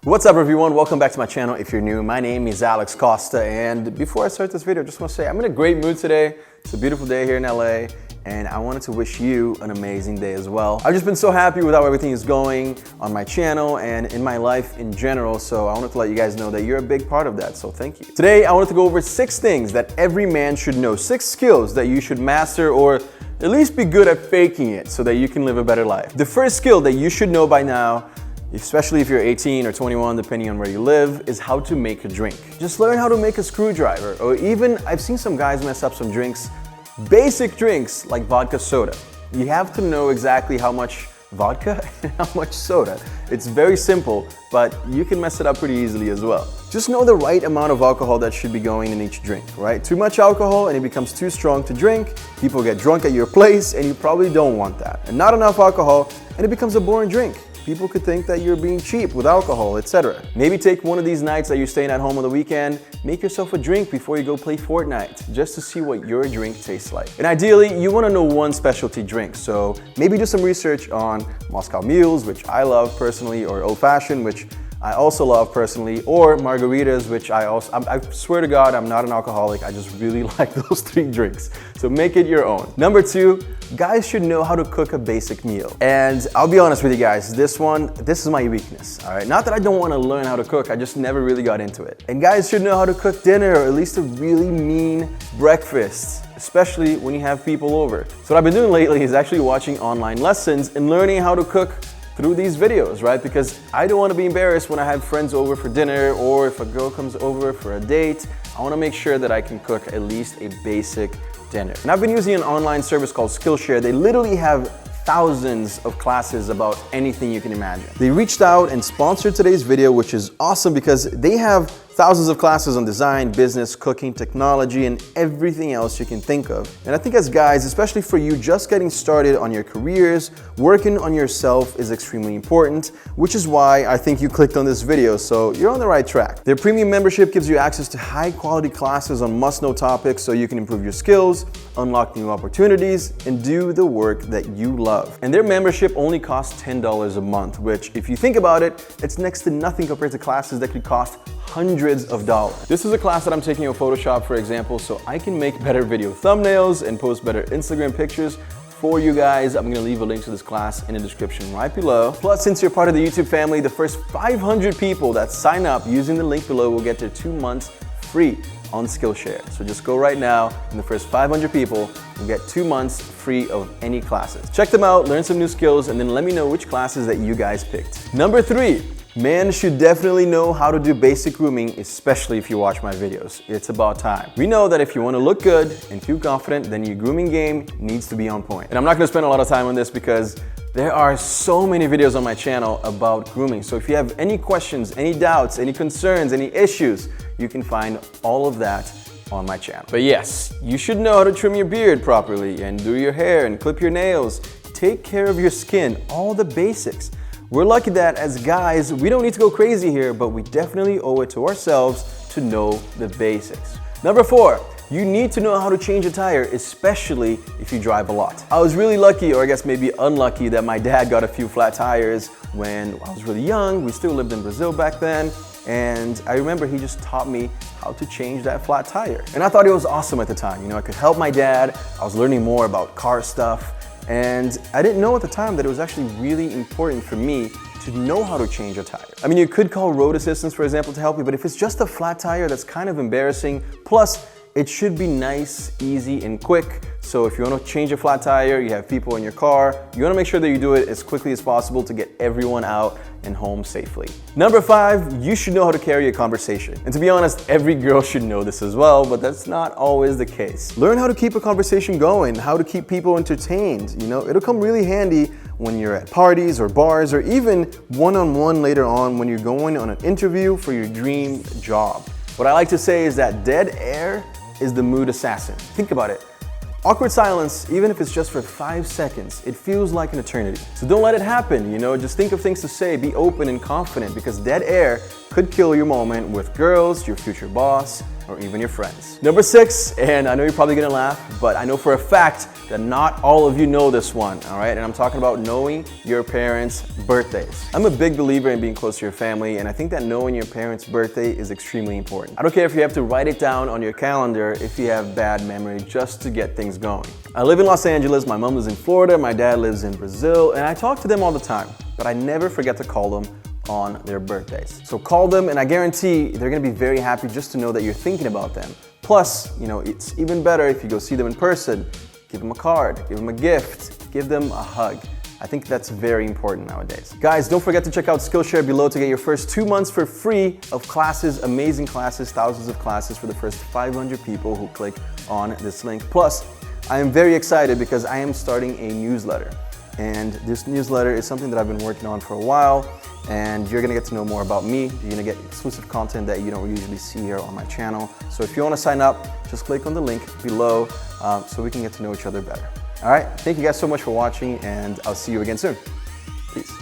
What's up everyone, welcome back to my channel. If you're new, my name is Alex Costa, and before I start this video, I just want to say I'm in a great mood today. It's a beautiful day here in LA, and I wanted to wish you an amazing day as well. I've just been so happy with how everything is going on my channel and in my life in general, so I wanted to let you guys know that you're a big part of that, so thank you. Today, I wanted to go over 6 things that every man should know, 6 skills that you should master or at least be good at faking it so that you can live a better life. The first skill that you should know by now, especially if you're 18 or 21, depending on where you live, is how to make a drink. Just learn how to make a screwdriver, or even, I've seen some guys mess up some drinks, basic drinks like vodka soda. You have to know exactly how much vodka and how much soda. It's very simple, but you can mess it up pretty easily as well. Just know the right amount of alcohol that should be going in each drink, right? Too much alcohol and it becomes too strong to drink, people get drunk at your place, and you probably don't want that. And not enough alcohol, and it becomes a boring drink. People could think that you're being cheap with alcohol, etc. Maybe take one of these nights that you're staying at home on the weekend, make yourself a drink before you go play Fortnite, just to see what your drink tastes like. And ideally, you want to know one specialty drink, so maybe do some research on Moscow Mules, which I love personally, or Old Fashioned, which I also love personally, or margaritas, which I swear to God, I'm not an alcoholic, I just really like those 3 drinks. So make it your own. Number 2, guys should know how to cook a basic meal. And I'll be honest with you guys, this is my weakness, all right? Not that I don't want to learn how to cook, I just never really got into it. And guys should know how to cook dinner, or at least a really mean breakfast, especially when you have people over. So what I've been doing lately is actually watching online lessons and learning how to cook through these videos, right? Because I don't want to be embarrassed when I have friends over for dinner, or if a girl comes over for a date. I want to make sure that I can cook at least a basic dinner. And I've been using an online service called Skillshare. They literally have thousands of classes about anything you can imagine. They reached out and sponsored today's video, which is awesome because they have thousands of classes on design, business, cooking, technology, and everything else you can think of. And I think as guys, especially for you just getting started on your careers, working on yourself is extremely important, which is why I think you clicked on this video, so you're on the right track. Their premium membership gives you access to high quality classes on must-know topics so you can improve your skills, unlock new opportunities, and do the work that you love. And their membership only costs $10 a month, which if you think about it, it's next to nothing compared to classes that could cost hundreds of dollars. This is a class that I'm taking on Photoshop, for example, so I can make better video thumbnails and post better Instagram pictures for you guys. I'm gonna leave a link to this class in the description right below. Plus, since you're part of the YouTube family, the first 500 people that sign up using the link below will get their 2 months free on Skillshare. So just go right now, and the first 500 people will get 2 months free of any classes. Check them out, learn some new skills, and then let me know which classes that you guys picked. Number 3, men should definitely know how to do basic grooming, especially if you watch my videos. It's about time. We know that if you want to look good and feel confident, then your grooming game needs to be on point. And I'm not going to spend a lot of time on this because there are so many videos on my channel about grooming. So if you have any questions, any doubts, any concerns, any issues, you can find all of that on my channel. But yes, you should know how to trim your beard properly and do your hair and clip your nails. Take care of your skin, all the basics. We're lucky that as guys, we don't need to go crazy here, but we definitely owe it to ourselves to know the basics. Number 4, you need to know how to change a tire, especially if you drive a lot. I was really lucky, or I guess maybe unlucky, that my dad got a few flat tires when I was really young. We still lived in Brazil back then, and I remember he just taught me how to change that flat tire. And I thought it was awesome at the time. You know, I could help my dad. I was learning more about car stuff. And I didn't know at the time that it was actually really important for me to know how to change a tire. I mean, you could call road assistance, for example, to help you, but if it's just a flat tire, that's kind of embarrassing. Plus, it should be nice, easy, and quick. So if you want to change a flat tire, you have people in your car, you want to make sure that you do it as quickly as possible to get everyone out and home safely. Number 5, you should know how to carry a conversation. And to be honest, every girl should know this as well, but that's not always the case. Learn how to keep a conversation going, how to keep people entertained. You know, it'll come really handy when you're at parties or bars, or even one-on-one later on when you're going on an interview for your dream job. What I like to say is that dead air is the mood assassin. Think about it. Awkward silence, even if it's just for 5 seconds, it feels like an eternity. So don't let it happen, you know, just think of things to say, be open and confident, because dead air could kill your moment with girls, your future boss, or even your friends. Number 6, and I know you're probably gonna laugh, but I know for a fact that not all of you know this one, all right? And I'm talking about knowing your parents' birthdays. I'm a big believer in being close to your family, and I think that knowing your parents' birthday is extremely important. I don't care if you have to write it down on your calendar if you have bad memory, just to get things going. I live in Los Angeles, my mom lives in Florida, my dad lives in Brazil, and I talk to them all the time, but I never forget to call them on their birthdays. So call them, and I guarantee they're gonna be very happy just to know that you're thinking about them. Plus, you know, it's even better if you go see them in person. Give them a card, give them a gift, give them a hug. I think that's very important nowadays. Guys, don't forget to check out Skillshare below to get your first 2 months for free of classes, amazing classes, thousands of classes for the first 500 people who click on this link. Plus, I am very excited because I am starting a newsletter. And this newsletter is something that I've been working on for a while, and you're gonna get to know more about me. You're gonna get exclusive content that you don't usually see here on my channel. So if you wanna sign up, just click on the link below so we can get to know each other better. All right, thank you guys so much for watching, and I'll see you again soon. Peace.